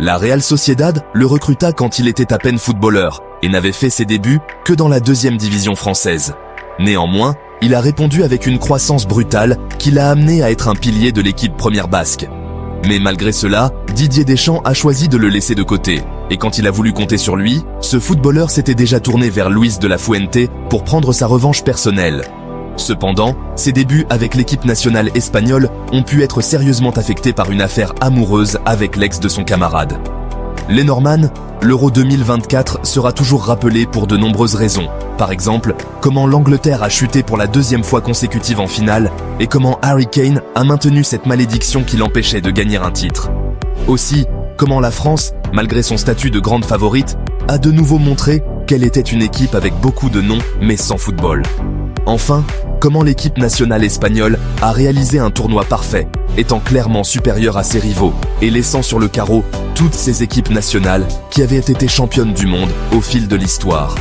La Real Sociedad le recruta quand il était à peine footballeur et n'avait fait ses débuts que dans la 2e division française. Néanmoins, il a répondu avec une croissance brutale qui l'a amené à être un pilier de l'équipe première basque. Mais malgré cela, Didier Deschamps a choisi de le laisser de côté. Et quand il a voulu compter sur lui, ce footballeur s'était déjà tourné vers Luis de la Fuente pour prendre sa revanche personnelle. Cependant, ses débuts avec l'équipe nationale espagnole ont pu être sérieusement affectés par une affaire amoureuse avec l'ex de son camarade. Lenormand, l'Euro 2024 sera toujours rappelé pour de nombreuses raisons. Par exemple, comment l'Angleterre a chuté pour la 2e fois consécutive en finale et comment Harry Kane a maintenu cette malédiction qui l'empêchait de gagner un titre. Aussi, comment la France, malgré son statut de grande favorite, a de nouveau montré qu'elle était une équipe avec beaucoup de noms mais sans football. Enfin, comment l'équipe nationale espagnole a réalisé un tournoi parfait, étant clairement supérieure à ses rivaux et laissant sur le carreau toutes ces équipes nationales qui avaient été championnes du monde au fil de l'histoire.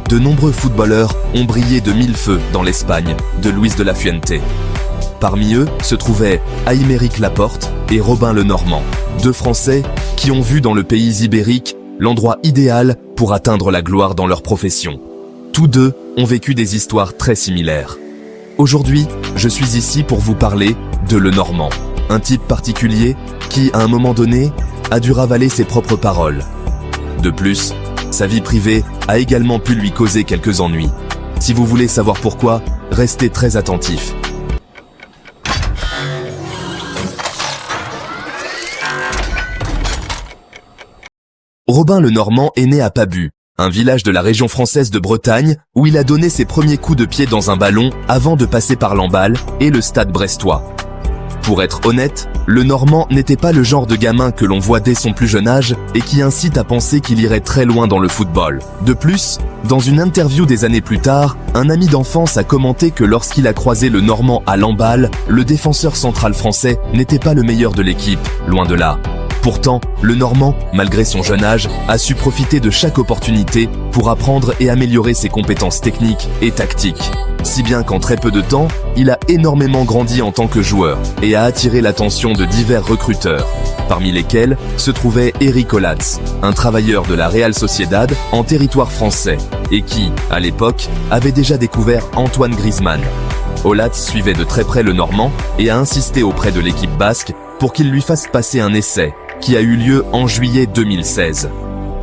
De nombreux footballeurs ont brillé de mille feux dans l'Espagne de Luis de la Fuente. Parmi eux se trouvaient Aymeric Laporte et Robin Lenormand, 2 Français qui ont vu dans le pays ibérique l'endroit idéal pour atteindre la gloire dans leur profession. Tous deux ont vécu des histoires très similaires. Aujourd'hui, je suis ici pour vous parler de Lenormand, un type particulier qui, à un moment donné, a dû ravaler ses propres paroles. De plus, sa vie privée a également pu lui causer quelques ennuis. Si vous voulez savoir pourquoi, restez très attentifs. Robin Lenormand est né à Pabu, un village de la région française de Bretagne, où il a donné ses premiers coups de pied dans un ballon avant de passer par l'Handball et le Stade brestois. Pour être honnête, Lenormand n'était pas le genre de gamin que l'on voit dès son plus jeune âge et qui incite à penser qu'il irait très loin dans le football. De plus, dans une interview des années plus tard, un ami d'enfance a commenté que lorsqu'il a croisé Lenormand à l'Handball, le défenseur central français n'était pas le meilleur de l'équipe, loin de là. Pourtant, Lenormand, malgré son jeune âge, a su profiter de chaque opportunité pour apprendre et améliorer ses compétences techniques et tactiques. Si bien qu'en très peu de temps, il a énormément grandi en tant que joueur et a attiré l'attention de divers recruteurs, parmi lesquels se trouvait Eric Olatz, un travailleur de la Real Sociedad en territoire français et qui, à l'époque, avait déjà découvert Antoine Griezmann. Olatz suivait de très près Lenormand et a insisté auprès de l'équipe basque pour qu'il lui fasse passer un essai qui a eu lieu en juillet 2016.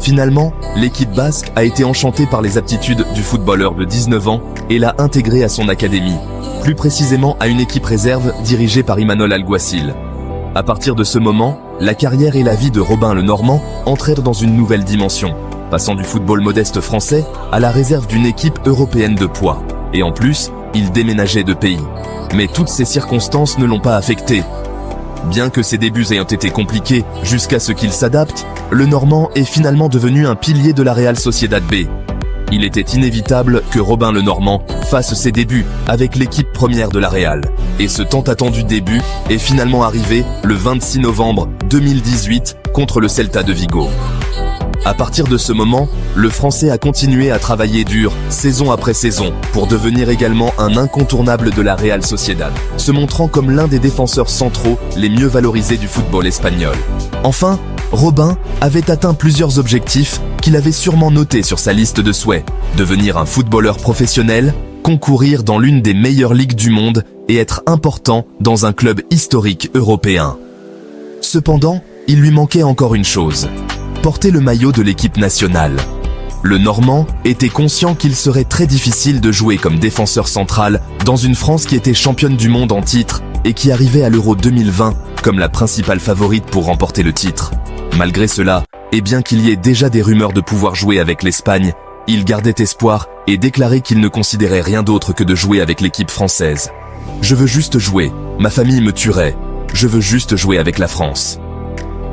Finalement, l'équipe basque a été enchantée par les aptitudes du footballeur de 19 ans et l'a intégré à son académie, plus précisément à une équipe réserve dirigée par Imanol Alguacil. À partir de ce moment, la carrière et la vie de Robin Lenormand entrèrent dans une nouvelle dimension, passant du football modeste français à la réserve d'une équipe européenne de poids. Et en plus, il déménageait de pays. Mais toutes ces circonstances ne l'ont pas affecté. Bien que ses débuts ayant été compliqués jusqu'à ce qu'il s'adapte, Lenormand est finalement devenu un pilier de la Real Sociedad B. Il était inévitable que Robin Lenormand fasse ses débuts avec l'équipe première de la Real. Et ce tant attendu début est finalement arrivé le 26 novembre 2018 contre le Celta de Vigo. À partir de ce moment, le Français a continué à travailler dur, saison après saison, pour devenir également un incontournable de la Real Sociedad, se montrant comme l'un des défenseurs centraux les mieux valorisés du football espagnol. Enfin, Robin avait atteint plusieurs objectifs qu'il avait sûrement notés sur sa liste de souhaits. Devenir un footballeur professionnel, concourir dans l'une des meilleures ligues du monde et être important dans un club historique européen. Cependant, il lui manquait encore une chose: porter le maillot de l'équipe nationale. Lenormand était conscient qu'il serait très difficile de jouer comme défenseur central dans une France qui était championne du monde en titre et qui arrivait à l'Euro 2020 comme la principale favorite pour remporter le titre. Malgré cela, et bien qu'il y ait déjà des rumeurs de pouvoir jouer avec l'Espagne, il gardait espoir et déclarait qu'il ne considérait rien d'autre que de jouer avec l'équipe française. « Je veux juste jouer, ma famille me tuerait, je veux juste jouer avec la France ».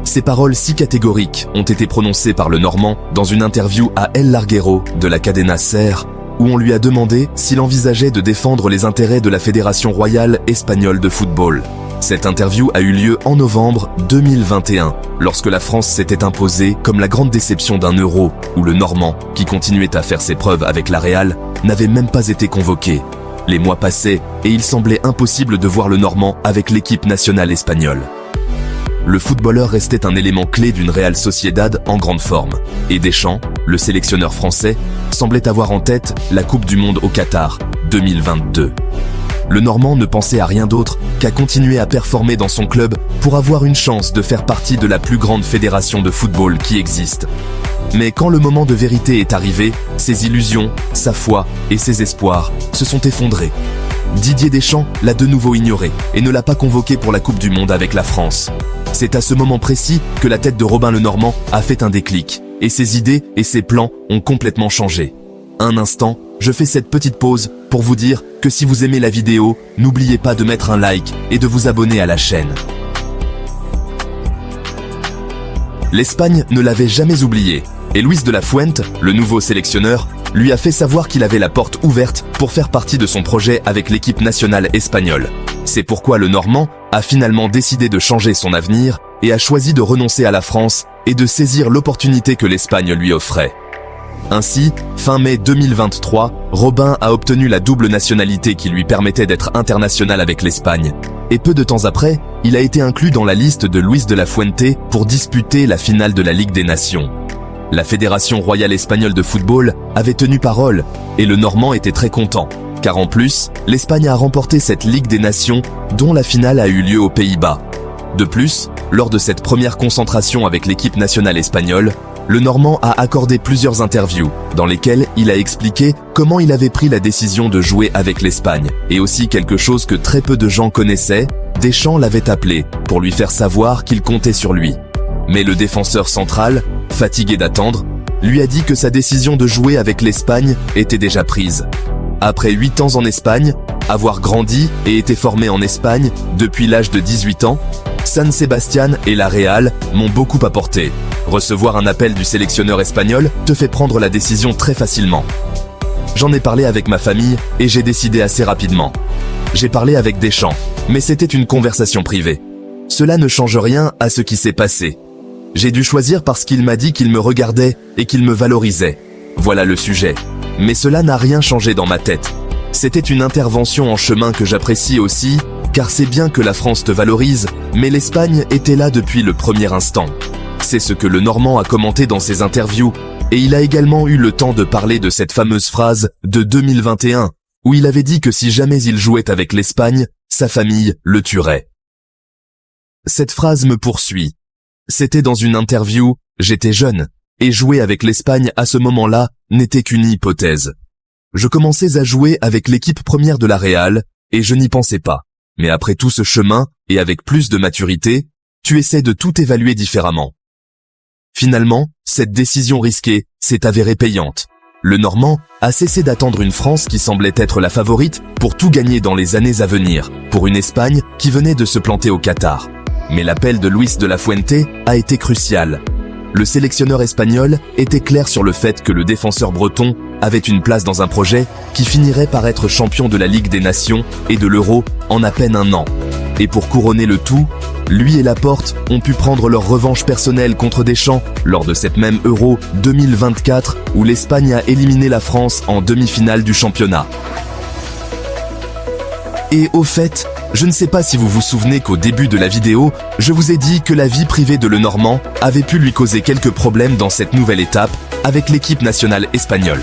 Ces paroles si catégoriques ont été prononcées par Lenormand dans une interview à El Larguero de la Cadena SER, où on lui a demandé s'il envisageait de défendre les intérêts de la Fédération royale espagnole de football. Cette interview a eu lieu en novembre 2021, lorsque la France s'était imposée comme la grande déception d'un Euro, où Lenormand, qui continuait à faire ses preuves avec la Real, n'avait même pas été convoqué. Les mois passaient et il semblait impossible de voir Lenormand avec l'équipe nationale espagnole. le footballeur restait un élément clé d'une Real Sociedad en grande forme. Et Deschamps, le sélectionneur français, semblait avoir en tête la Coupe du Monde au Qatar 2022. Le Normand ne pensait à rien d'autre qu'à continuer à performer dans son club pour avoir une chance de faire partie de la plus grande fédération de football qui existe. Mais quand le moment de vérité est arrivé, ses illusions, sa foi et ses espoirs se sont effondrés. Didier Deschamps l'a de nouveau ignoré et ne l'a pas convoqué pour la Coupe du Monde avec la France. C'est à ce moment précis que la tête de Robin le Normand a fait un déclic, et ses idées et ses plans ont complètement changé. Un instant, je fais cette petite pause pour vous dire que si vous aimez la vidéo, n'oubliez pas de mettre un like et de vous abonner à la chaîne. L'Espagne ne l'avait jamais oublié, et Luis de la Fuente, le nouveau sélectionneur, lui a fait savoir qu'il avait la porte ouverte pour faire partie de son projet avec l'équipe nationale espagnole. C'est pourquoi le Normand a finalement décidé de changer son avenir et a choisi de renoncer à la France et de saisir l'opportunité que l'Espagne lui offrait. Ainsi, fin mai 2023, Robin a obtenu la double nationalité qui lui permettait d'être international avec l'Espagne. Et peu de temps après, il a été inclus dans la liste de Luis de la Fuente pour disputer la finale de la Ligue des Nations. La Fédération royale espagnole de football avait tenu parole et le Normand était très content, car en plus, l'Espagne a remporté cette Ligue des Nations dont la finale a eu lieu aux Pays-Bas. De plus, lors de cette première concentration avec l'équipe nationale espagnole, le Normand a accordé plusieurs interviews dans lesquelles il a expliqué comment il avait pris la décision de jouer avec l'Espagne et aussi quelque chose que très peu de gens connaissaient, Deschamps l'avait appelé pour lui faire savoir qu'il comptait sur lui. Mais le défenseur central, fatigué d'attendre, lui a dit que sa décision de jouer avec l'Espagne était déjà prise. Après 8 ans en Espagne, avoir grandi et été formé en Espagne depuis l'âge de 18 ans, San Sebastián et la Real m'ont beaucoup apporté. Recevoir un appel du sélectionneur espagnol te fait prendre la décision très facilement. J'en ai parlé avec ma famille et j'ai décidé assez rapidement. J'ai parlé avec Deschamps, mais c'était une conversation privée. Cela ne change rien à ce qui s'est passé. J'ai dû choisir parce qu'il m'a dit qu'il me regardait et qu'il me valorisait. Voilà le sujet. Mais cela n'a rien changé dans ma tête. C'était une intervention en chemin que j'apprécie aussi, car c'est bien que la France te valorise, mais l'Espagne était là depuis le premier instant. C'est ce que le Normand a commenté dans ses interviews, et il a également eu le temps de parler de cette fameuse phrase de 2021, où il avait dit que si jamais il jouait avec l'Espagne, sa famille le tuerait. Cette phrase me poursuit. C'était dans une interview, j'étais jeune, et jouer avec l'Espagne à ce moment-là n'était qu'une hypothèse. Je commençais à jouer avec l'équipe première de la Real, et je n'y pensais pas. Mais après tout ce chemin, et avec plus de maturité, tu essaies de tout évaluer différemment. Finalement, cette décision risquée s'est avérée payante. Le Normand a cessé d'attendre une France qui semblait être la favorite pour tout gagner dans les années à venir, pour une Espagne qui venait de se planter au Qatar. Mais l'appel de Luis de la Fuente a été crucial. Le sélectionneur espagnol était clair sur le fait que le défenseur breton avait une place dans un projet qui finirait par être champion de la Ligue des Nations et de l'Euro en à peine un an. Et pour couronner le tout, lui et Laporte ont pu prendre leur revanche personnelle contre Deschamps lors de cette même Euro 2024 où l'Espagne a éliminé la France en demi-finale du championnat. Et au fait, je ne sais pas si vous vous souvenez qu'au début de la vidéo, je vous ai dit que la vie privée de Le Normand avait pu lui causer quelques problèmes dans cette nouvelle étape avec l'équipe nationale espagnole.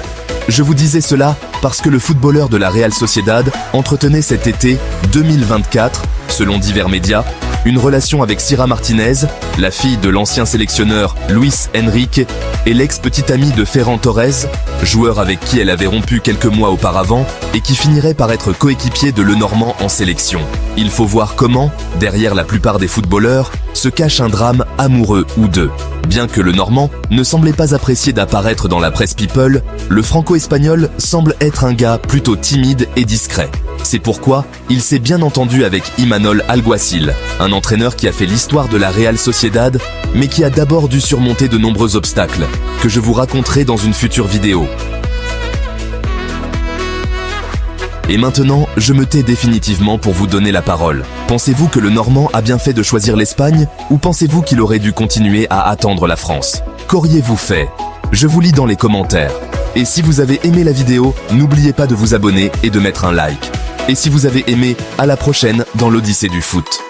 Je vous disais cela parce que le footballeur de la Real Sociedad entretenait cet été 2024, selon divers médias, une relation avec Sira Martínez, la fille de l'ancien sélectionneur Luis Enrique et l'ex-petite amie de Ferran Torres, joueur avec qui elle avait rompu quelques mois auparavant et qui finirait par être coéquipier de Le Normand en sélection. Il faut voir comment, derrière la plupart des footballeurs, se cache un drame amoureux ou deux. Bien que Le Normand ne semblait pas apprécié d'apparaître dans la presse people, le franco-espagnol semble être un gars plutôt timide et discret. C'est pourquoi il s'est bien entendu avec Imanol Alguacil, un entraîneur qui a fait l'histoire de la Real Sociedad, mais qui a d'abord dû surmonter de nombreux obstacles, que je vous raconterai dans une future vidéo. Et maintenant, je me tais définitivement pour vous donner la parole. Pensez-vous que le Normand a bien fait de choisir l'Espagne, ou pensez-vous qu'il aurait dû continuer à attendre la France? Qu'auriez-vous fait? Je vous lis dans les commentaires. Et si vous avez aimé la vidéo, n'oubliez pas de vous abonner et de mettre un like. Et si vous avez aimé, à la prochaine dans l'Odyssée du foot.